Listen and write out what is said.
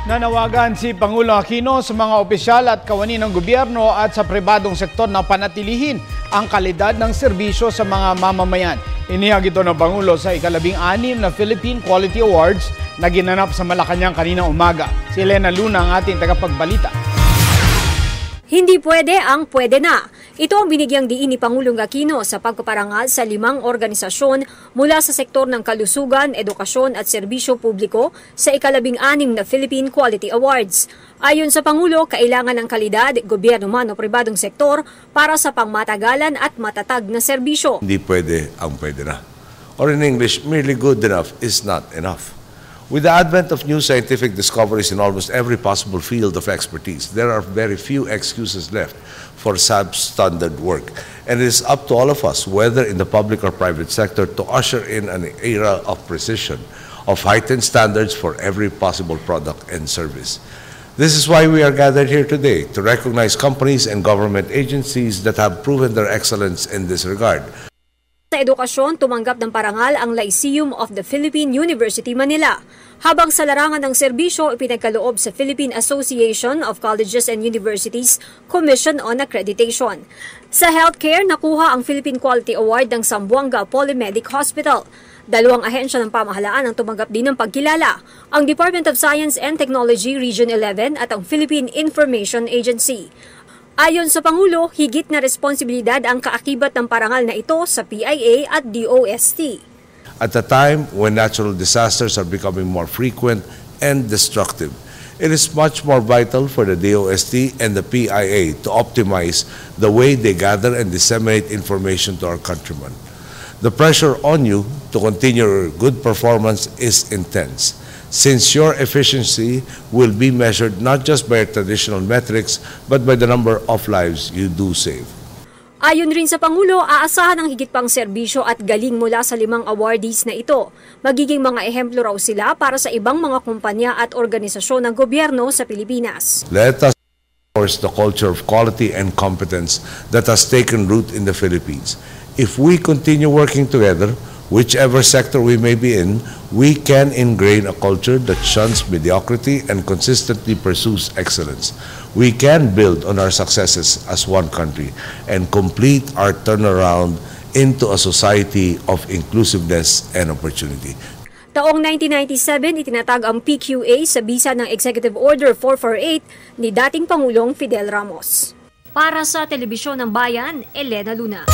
Nanawagan si Pangulong Aquino sa mga opisyal at kawani ng gobyerno at sa pribadong sektor na panatilihin ang kalidad ng serbisyo sa mga mamamayan. Inihag ito ng Pangulo sa ika-16 na Philippine Quality Awards na ginanap sa Malacanang kanina umaga. Si Elena Luna ang ating tagapagbalita. Hindi pwede ang pwede na. Ito ang binigyang diin ni Pangulong Aquino sa pagpaparangal sa 5 organisasyon mula sa sektor ng kalusugan, edukasyon at serbisyo publiko sa ika-16 na Philippine Quality Awards. Ayon sa Pangulo, kailangan ng kalidad, gobyerno man o pribadong sektor para sa pangmatagalan at matatag na serbisyo. Hindi pwede ang pwede na. Or in English, merely good enough is not enough. With the advent of new scientific discoveries in almost every possible field of expertise, there are very few excuses left for substandard work. And it is up to all of us, whether in the public or private sector, to usher in an era of precision, of heightened standards for every possible product and service. This is why we are gathered here today, to recognize companies and government agencies that have proven their excellence in this regard. Sa edukasyon, tumanggap ng parangal ang Lyceum of the Philippine University, Manila. Habang sa larangan ng serbisyo, ipinagkaloob sa Philippine Association of Colleges and Universities Commission on Accreditation. Sa healthcare, nakuha ang Philippine Quality Award ng Zamboanga Polymedic Hospital. 2 ahensya ng pamahalaan ang tumanggap din ng pagkilala, ang Department of Science and Technology Region 11 at ang Philippine Information Agency. Ayon sa Pangulo, higit na responsibilidad ang kaakibat ng parangal na ito sa PIA at DOST. At a time when natural disasters are becoming more frequent and destructive, it is much more vital for the DOST and the PIA to optimize the way they gather and disseminate information to our countrymen. The pressure on you to continue your good performance is intense, since your efficiency will be measured not just by traditional metrics, but by the number of lives you do save. Ayon rin sa Pangulo, aasahan ang higit pang serbisyo at galing mula sa 5 awardees na ito. Magiging mga ehemplo raw sila para sa ibang mga kumpanya at organisasyon ng gobyerno sa Pilipinas. Let us reinforce the culture of quality and competence that has taken root in the Philippines. If we continue working together, whichever sector we may be in, we can ingrain a culture that shuns mediocrity and consistently pursues excellence. We can build on our successes as one country and complete our turnaround into a society of inclusiveness and opportunity. Taong 1997, itinatag ang PQA sa bisa ng Executive Order 448 ni dating Pangulong Fidel Ramos. Para sa Telebisyon ng Bayan, Elena Luna.